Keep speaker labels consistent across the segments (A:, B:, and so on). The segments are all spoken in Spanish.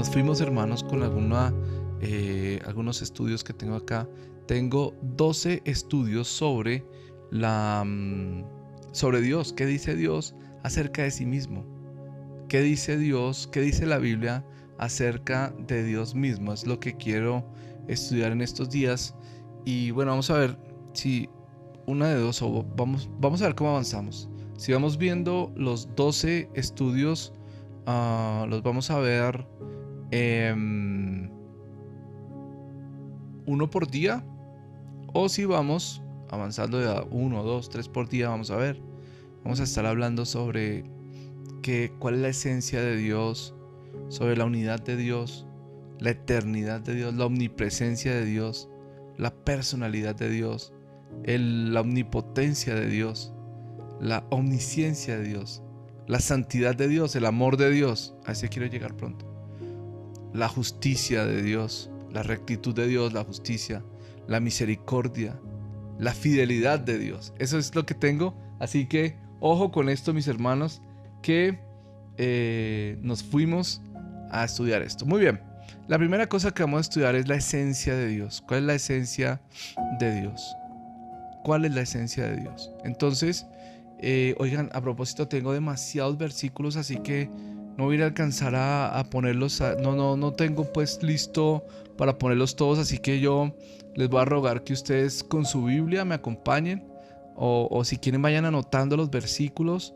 A: Nos fuimos, hermanos, con algunos estudios que tengo acá. Tengo 12 estudios sobre sobre Dios. ¿Qué dice Dios acerca de sí mismo? ¿Qué dice Dios? ¿Qué dice la Biblia acerca de Dios mismo? Es lo que quiero estudiar en estos días. Y bueno, vamos a ver si una de dos, o vamos a ver cómo avanzamos. Si vamos viendo los 12 estudios, los vamos a ver uno por día, o si vamos avanzando de 1, 2, 3 por día, vamos a ver. Vamos a estar hablando sobre cuál es la esencia de Dios, sobre la unidad de Dios, la eternidad de Dios, la omnipresencia de Dios, la personalidad de Dios, la omnipotencia de Dios, la omnisciencia de Dios, la santidad de Dios, el amor de Dios. A ese quiero llegar pronto. La justicia de Dios, la rectitud de Dios, la justicia, la misericordia, la fidelidad de Dios. Eso es lo que tengo. Así que ojo con esto, mis hermanos, que nos fuimos a estudiar esto. Muy bien. La primera cosa que vamos a estudiar es la esencia de Dios. ¿Cuál es la esencia de Dios? ¿Cuál es la esencia de Dios? Entonces, oigan, a propósito, tengo demasiados versículos, así que no voy a alcanzar a ponerlos. No tengo pues listo para ponerlos todos, así que yo les voy a rogar que ustedes con su Biblia me acompañen, o si quieren vayan anotando los versículos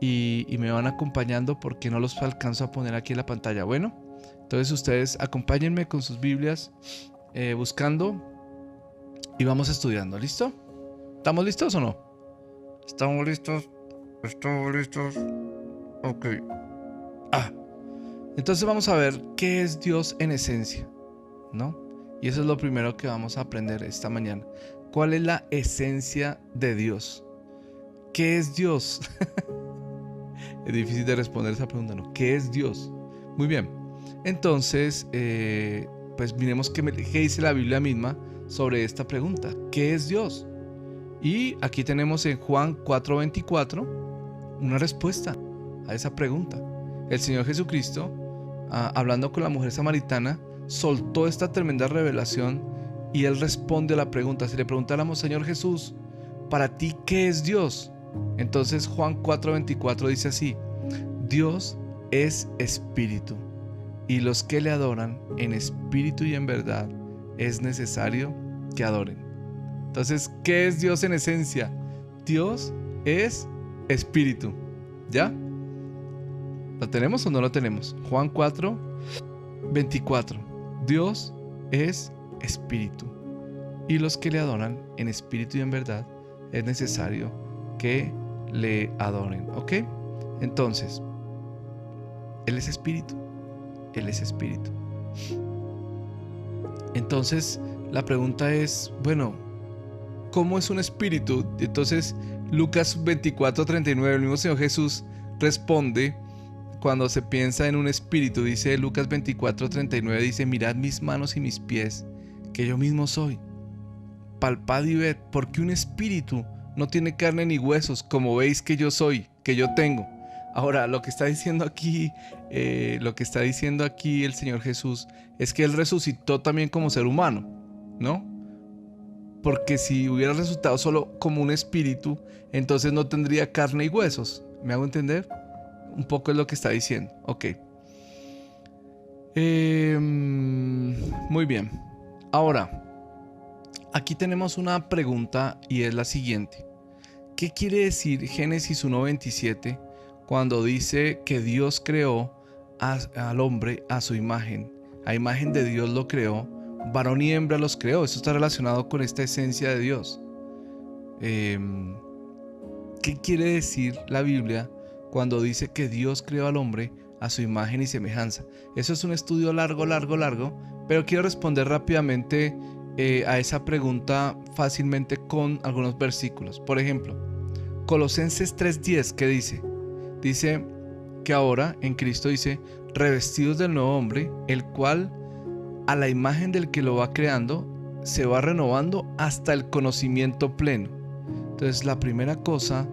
A: y me van acompañando, porque no los alcanzo a poner aquí en la pantalla. Bueno, entonces ustedes acompáñenme con sus Biblias, buscando, y vamos estudiando. ¿Listo? ¿Estamos listos o no? ¿Estamos listos? ¿Estamos listos? Ok. Entonces vamos a ver qué es Dios en esencia, ¿no? Y eso es lo primero que vamos a aprender esta mañana. ¿Cuál es la esencia de Dios? ¿Qué es Dios? Es difícil de responder esa pregunta, ¿no? ¿Qué es Dios? Muy bien. Entonces, pues miremos qué dice la Biblia misma sobre esta pregunta. ¿Qué es Dios? Y aquí tenemos en Juan 4:24 una respuesta a esa pregunta. El Señor Jesucristo, hablando con la mujer samaritana, soltó esta tremenda revelación y Él responde a la pregunta. Si le preguntáramos, Señor Jesús, para ti, ¿qué es Dios? Entonces Juan 4:24 dice así: Dios es espíritu, y los que le adoran en espíritu y en verdad es necesario que adoren. Entonces, ¿qué es Dios en esencia? Dios es espíritu. ¿Ya? ¿Lo tenemos o no lo tenemos? Juan 4:24. Dios es espíritu, y los que le adoran en espíritu y en verdad es necesario que le adoren. ¿Ok? Entonces, Él es espíritu. Él es espíritu. Entonces, la pregunta es, bueno, ¿cómo es un espíritu? Entonces, Lucas 24:39, el mismo Señor Jesús responde cuando se piensa en un espíritu. Dice Lucas 24:39, dice: mirad mis manos y mis pies, que yo mismo soy. Palpad y ved, porque un espíritu no tiene carne ni huesos, como veis que yo soy, que yo tengo. Ahora, lo que está diciendo aquí el Señor Jesús es que Él resucitó también como ser humano, ¿no? Porque si hubiera resucitado solo como un espíritu, entonces no tendría carne y huesos. ¿Me hago entender? Un poco es lo que está diciendo. Ok. Muy bien. Ahora, aquí tenemos una pregunta y es la siguiente. ¿Qué quiere decir Génesis 1:27 cuando dice que Dios creó al hombre a su imagen? A imagen de Dios lo creó, varón y hembra los creó. Eso está relacionado con esta esencia de Dios. ¿Qué quiere decir la Biblia cuando dice que Dios creó al hombre a su imagen y semejanza? Eso es un estudio largo, pero quiero responder rápidamente a esa pregunta fácilmente con algunos versículos. Por ejemplo, Colosenses 3:10, ¿qué dice? Dice que ahora en Cristo, dice, revestidos del nuevo hombre, el cual a la imagen del que lo va creando se va renovando hasta el conocimiento pleno. Entonces, la primera cosa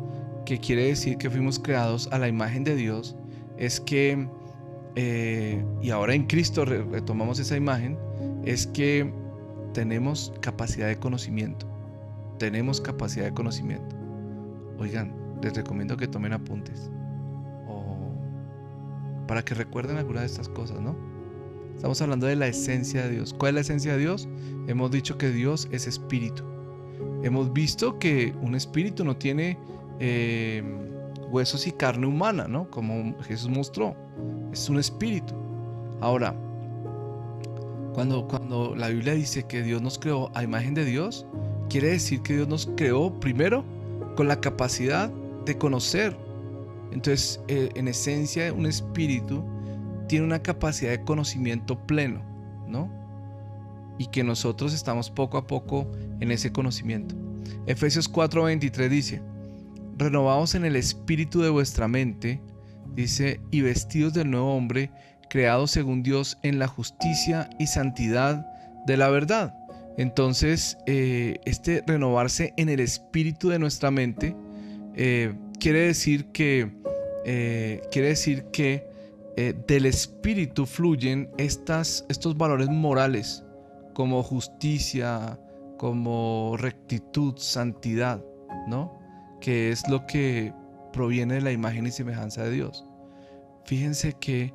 A: que quiere decir que fuimos creados a la imagen de Dios es que y ahora en Cristo retomamos esa imagen, es que tenemos capacidad de conocimiento. Tenemos capacidad de conocimiento. Oigan, les recomiendo que tomen apuntes para que recuerden algunas de estas cosas, ¿no? Estamos hablando de la esencia de Dios. ¿Cuál es la esencia de Dios? Hemos dicho que Dios es espíritu. Hemos visto que un espíritu no tiene huesos y carne humana, ¿no? Como Jesús mostró. Es un espíritu. Ahora, cuando la Biblia dice que Dios nos creó a imagen de Dios, quiere decir que Dios nos creó primero con la capacidad de conocer. Entonces, en esencia, un espíritu tiene una capacidad de conocimiento pleno, ¿no? Y que nosotros estamos poco a poco en ese conocimiento. Efesios 4:23 dice: renovaos en el espíritu de vuestra mente, dice, y vestidos del nuevo hombre, creado según Dios en la justicia y santidad de la verdad. Entonces, este renovarse en el espíritu de nuestra mente quiere decir que del espíritu fluyen estos valores morales como justicia, como rectitud, santidad, ¿no? Que es lo que proviene de la imagen y semejanza de Dios. Fíjense que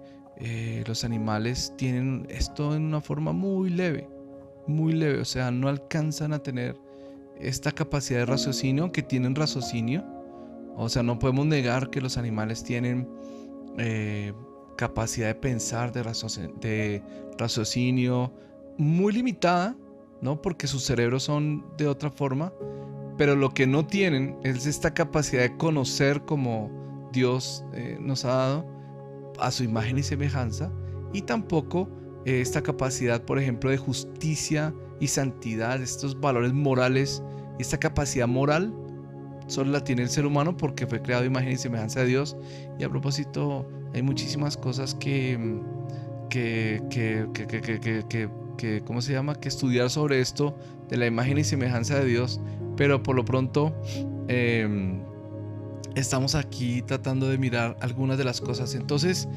A: los animales tienen esto en una forma muy leve, o sea, no alcanzan a tener esta capacidad de raciocinio, aunque tienen raciocinio. O sea, no podemos negar que los animales tienen capacidad de pensar, de raciocinio muy limitada, ¿no? Porque sus cerebros son de otra forma, pero lo que no tienen es esta capacidad de conocer como Dios nos ha dado a su imagen y semejanza, y tampoco esta capacidad, por ejemplo, de justicia y santidad, estos valores morales, esta capacidad moral solo la tiene el ser humano porque fue creado a imagen y semejanza de Dios. Y a propósito, hay muchísimas cosas que ¿cómo se llama? Que estudiar sobre esto de la imagen y semejanza de Dios, pero por lo pronto estamos aquí tratando de mirar algunas de las cosas. Entonces,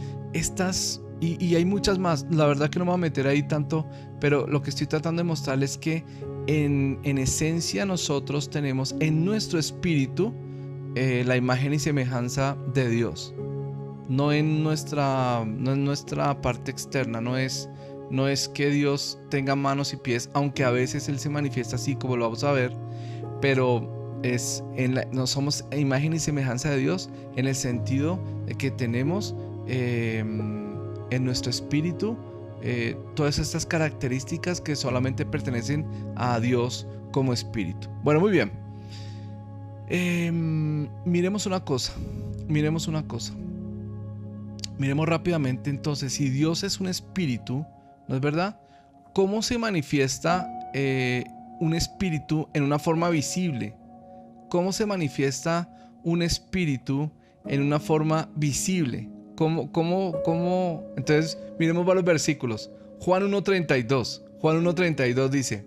A: y hay muchas más, la verdad que no me voy a meter ahí tanto, pero lo que estoy tratando de mostrarles es que en esencia nosotros tenemos en nuestro espíritu la imagen y semejanza de Dios, no en nuestra parte externa. No es que Dios tenga manos y pies, aunque a veces Él se manifiesta así, como lo vamos a ver, pero no somos imagen y semejanza de Dios en el sentido de que tenemos en nuestro espíritu todas estas características que solamente pertenecen a Dios como espíritu. Bueno, muy bien. Miremos una cosa. Miremos rápidamente entonces, si Dios es un espíritu, ¿no es verdad? ¿Cómo se manifiesta un espíritu en una forma visible? ¿Cómo se manifiesta un espíritu en una forma visible? ¿Cómo? Entonces, miremos varios versículos. Juan 1:32 dice: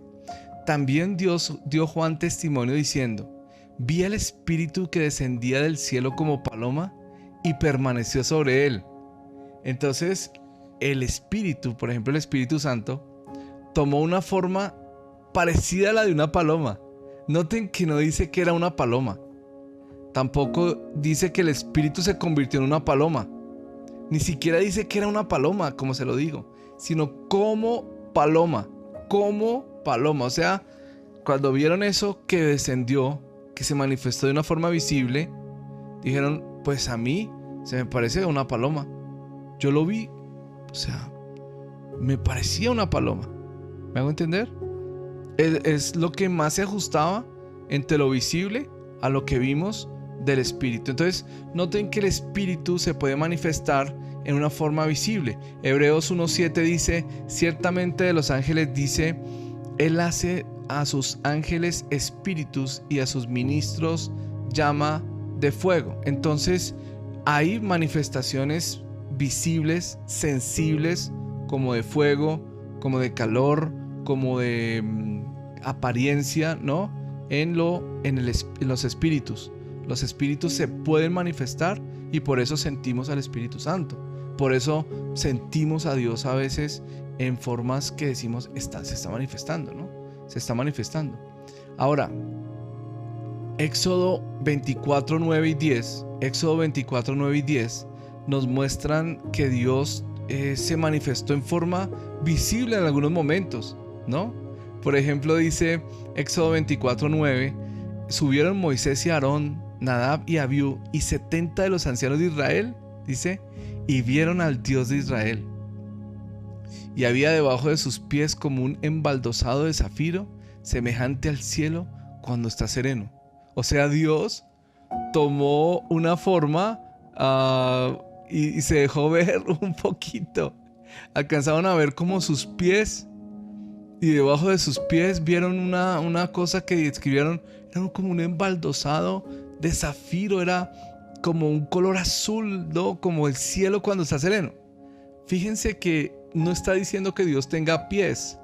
A: también Dios dio Juan testimonio diciendo: vi al Espíritu que descendía del cielo como paloma y permaneció sobre él. Entonces, el Espíritu, por ejemplo, el Espíritu Santo, tomó una forma parecida a la de una paloma. Noten que no dice que era una paloma. Tampoco dice que el Espíritu se convirtió en una paloma. Ni siquiera dice que era una paloma, como se lo digo, sino como paloma. O sea, cuando vieron eso que descendió, que se manifestó de una forma visible, dijeron: pues a mí se me parece a una paloma. Yo lo vi, o sea, me parecía una paloma. ¿Me hago entender? Es lo que más se ajustaba entre lo visible a lo que vimos del Espíritu. Entonces, noten que el Espíritu se puede manifestar en una forma visible. Hebreos 1:7 dice: ciertamente de los ángeles dice, Él hace a sus ángeles espíritus y a sus ministros llama de fuego. Entonces, hay manifestaciones visibles, sensibles, como de fuego, como de calor, como de apariencia, ¿no? En los espíritus. Los espíritus se pueden manifestar y por eso sentimos al Espíritu Santo. por eso sentimos a Dios a veces en formas que decimos, se está manifestando, ¿no? Se está manifestando. Ahora, Éxodo 24, 9 y 10, Éxodo 24, 9 y 10 nos muestran que Dios se manifestó en forma visible en algunos momentos, ¿no? Por ejemplo, dice Éxodo 24, 9, subieron Moisés y Aarón, Nadab y Abiú y 70 de los ancianos de Israel, dice, y vieron al Dios de Israel. Y había debajo de sus pies como un embaldosado de zafiro, semejante al cielo cuando está sereno. O sea, Dios tomó una forma y se dejó ver un poquito. Alcanzaron a ver como sus pies, y debajo de sus pies vieron una cosa que describieron, era como un embaldosado de zafiro, era como un color azul, ¿no? Como el cielo cuando está sereno. Fíjense que no está diciendo que Dios tenga pies,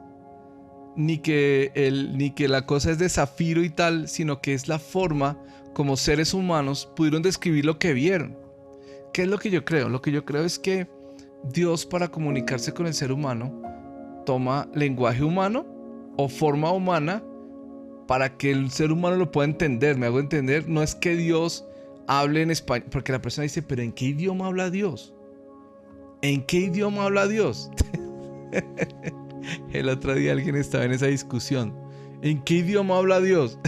A: ni que la cosa es de zafiro y tal, sino que es la forma como seres humanos pudieron describir lo que vieron. ¿Qué es lo que yo creo? Lo que yo creo es que Dios, para comunicarse con el ser humano, toma lenguaje humano o forma humana para que el ser humano lo pueda entender. ¿Me hago entender? No es que Dios hable en español, porque la persona dice, pero ¿en qué idioma habla Dios? ¿En qué idioma habla Dios? El otro día alguien estaba en esa discusión. ¿En qué idioma habla Dios?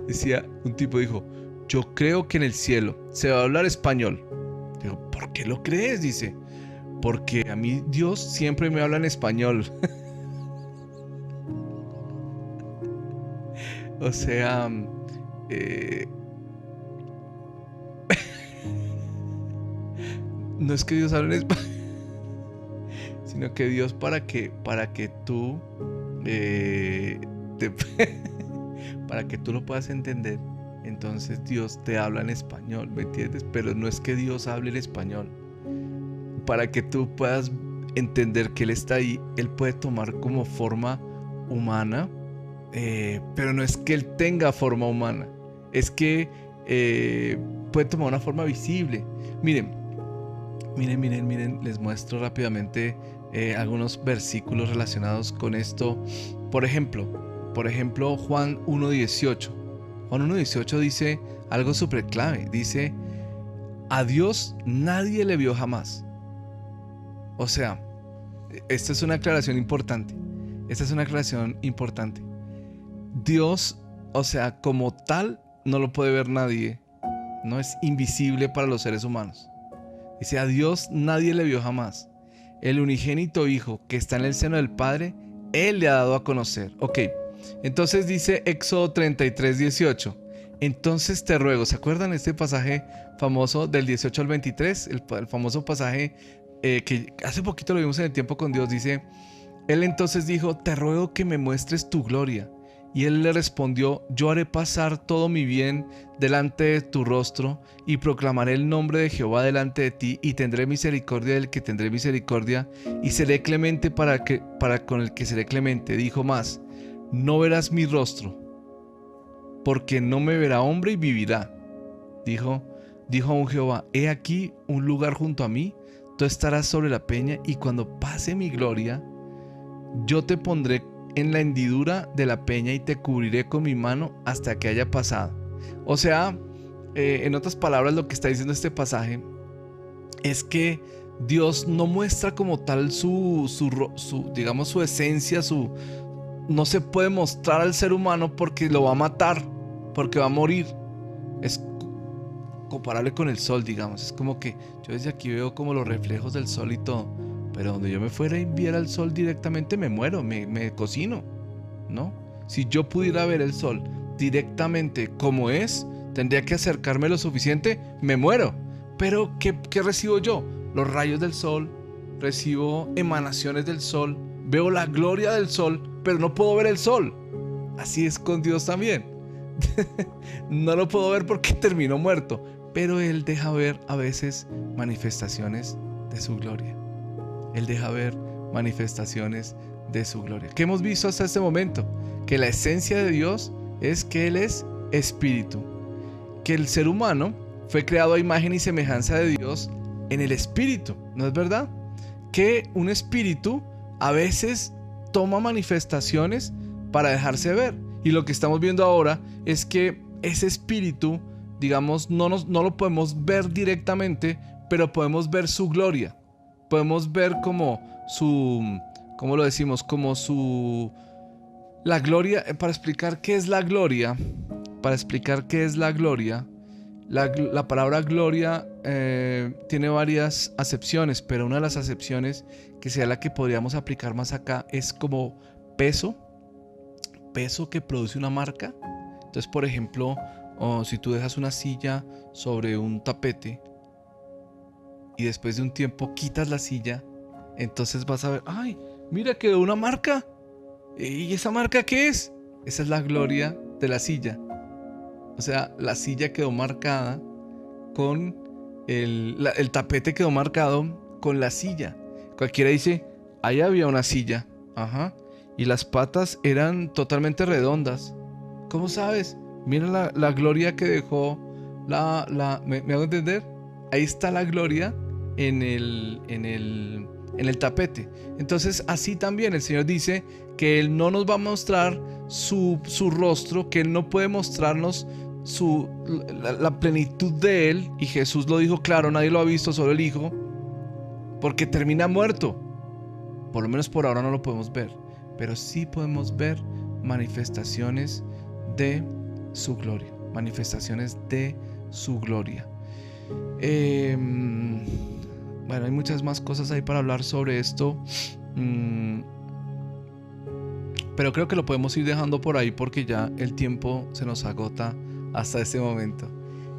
A: Decía, un tipo dijo, yo creo que en el cielo se va a hablar español. Digo, ¿por qué lo crees? Dice, porque a mí Dios siempre me habla en español. O sea, no es que Dios hable en español, sino que Dios para que tú para que tú lo puedas entender, entonces Dios te habla en español, ¿me entiendes? Pero no es que Dios hable en español. Para que tú puedas entender que Él está ahí, Él puede tomar como forma humana, pero no es que Él tenga forma humana, es que puede tomar una forma visible. Miren, les muestro rápidamente algunos versículos relacionados con esto. Por ejemplo, Juan 1.18. Juan 1.18 dice algo súper clave. Dice, a Dios nadie le vio jamás. O sea, esta es una aclaración importante. Dios, o sea, como tal, no lo puede ver nadie. No es invisible para los seres humanos. Dice, a Dios nadie le vio jamás. El unigénito Hijo que está en el seno del Padre, Él le ha dado a conocer. Ok, entonces dice Éxodo 33:18. Entonces te ruego, ¿se acuerdan este pasaje famoso del 18 al 23? El famoso pasaje que hace poquito lo vimos en el tiempo con Dios. Dice, Él entonces dijo, te ruego que me muestres tu gloria. Y Él le respondió, yo haré pasar todo mi bien delante de tu rostro y proclamaré el nombre de Jehová delante de ti y tendré misericordia del que tendré misericordia y seré clemente para con el que seré clemente. Dijo más, no verás mi rostro, porque no me verá hombre y vivirá. Dijo aún Jehová, he aquí un lugar junto a mí, tú estarás sobre la peña y cuando pase mi gloria, yo te pondré en la hendidura de la peña y te cubriré con mi mano hasta que haya pasado. O sea, en otras palabras, lo que está diciendo este pasaje es que Dios no muestra como tal su digamos, su esencia, no se puede mostrar al ser humano porque lo va a matar, porque va a morir. Es comparable con el sol, digamos. Es como que yo desde aquí veo como los reflejos del sol y todo, pero donde yo me fuera y viera el sol directamente me muero, me cocino, ¿no? Si yo pudiera ver el sol directamente como es, tendría que acercarme lo suficiente, me muero. Pero ¿qué recibo yo? Los rayos del sol, recibo emanaciones del sol, veo la gloria del sol, pero no puedo ver el sol. Así es con Dios también. No lo puedo ver porque termino muerto, pero Él deja ver a veces manifestaciones de su gloria. Él deja ver manifestaciones de su gloria. ¿Qué hemos visto hasta este momento? Que la esencia de Dios es que Él es espíritu. Que el ser humano fue creado a imagen y semejanza de Dios en el espíritu, ¿no es verdad? Que un espíritu a veces toma manifestaciones para dejarse ver. Y lo que estamos viendo ahora es que ese espíritu, digamos, no lo podemos ver directamente, pero podemos ver su gloria. Podemos ver como su, ¿cómo lo decimos? Como su, la gloria. Para explicar qué es la gloria, la palabra gloria tiene varias acepciones, pero una de las acepciones que sea la que podríamos aplicar más acá es como peso que produce una marca. Entonces, por ejemplo, si tú dejas una silla sobre un tapete y después de un tiempo quitas la silla, entonces vas a ver, ¡ay! Mira, quedó una marca. ¿Y esa marca qué es? Esa es la gloria de la silla. O sea, la silla quedó marcada con el tapete quedó marcado con la silla. Cualquiera dice, ahí había una silla. Ajá. Y las patas eran totalmente redondas. ¿Cómo sabes? Mira la gloria que dejó ¿me hago entender? Ahí está la gloria en el tapete. Entonces, así también el Señor dice que Él no nos va a mostrar su rostro, que Él no puede mostrarnos la plenitud de Él. Y Jesús lo dijo claro, nadie lo ha visto, solo el Hijo, porque termina muerto. Por lo menos por ahora no lo podemos ver, pero sí podemos ver manifestaciones de su gloria. Manifestaciones de su gloria. Bueno, hay muchas más cosas ahí para hablar sobre esto. Pero creo que lo podemos ir dejando por ahí porque ya el tiempo se nos agota hasta este momento.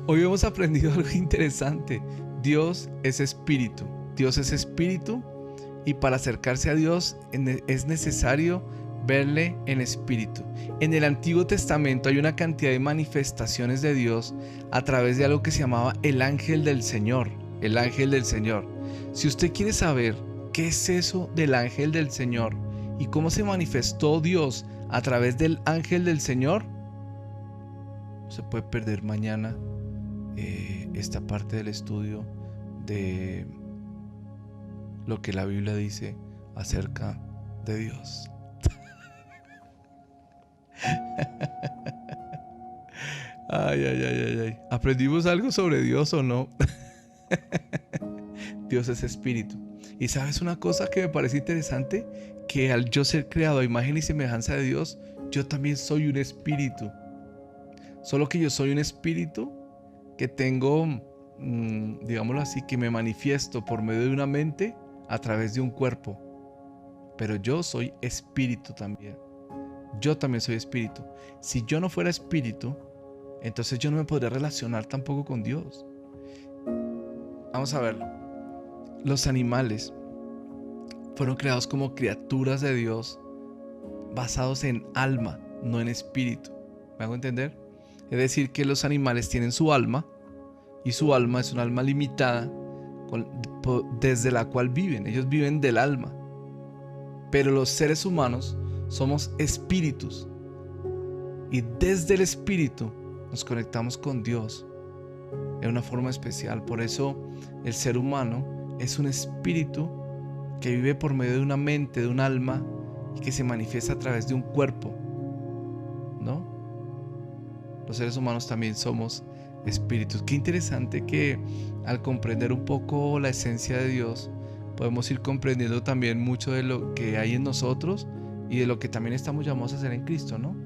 A: Hoy hemos aprendido algo interesante. Dios es espíritu. Dios es espíritu. Y para acercarse a Dios es necesario verle en espíritu. En el Antiguo Testamento hay una cantidad de manifestaciones de Dios a través de algo que se llamaba el ángel del Señor. El ángel del Señor. Si usted quiere saber qué es eso del ángel del Señor y cómo se manifestó Dios a través del ángel del Señor, se puede perder mañana esta parte del estudio de lo que la Biblia dice acerca de Dios. Ay. ¿Aprendimos algo sobre Dios o no? Dios es espíritu. Y ¿sabes una cosa que me parece interesante? Que al yo ser creado a imagen y semejanza de Dios, yo también soy un espíritu. Solo que yo soy un espíritu que tengo, digámoslo así, que me manifiesto por medio de una mente a través de un cuerpo. Pero yo soy espíritu también. Yo también soy espíritu. Si yo no fuera espíritu, entonces yo no me podría relacionar tampoco con Dios. Vamos a verlo. Los animales fueron creados como criaturas de Dios, basados en alma, no en espíritu. ¿Me hago entender? Es decir, que los animales tienen su alma, y su alma es un alma limitada desde la cual viven. Ellos viven del alma. Pero los seres humanos somos espíritus, y desde el espíritu nos conectamos con Dios de una forma especial. Por eso el ser humano es un espíritu que vive por medio de una mente, de un alma, y que se manifiesta a través de un cuerpo, ¿no? Los seres humanos también somos espíritus. Qué interesante que al comprender un poco la esencia de Dios, podemos ir comprendiendo también mucho de lo que hay en nosotros y de lo que también estamos llamados a hacer en Cristo, ¿no?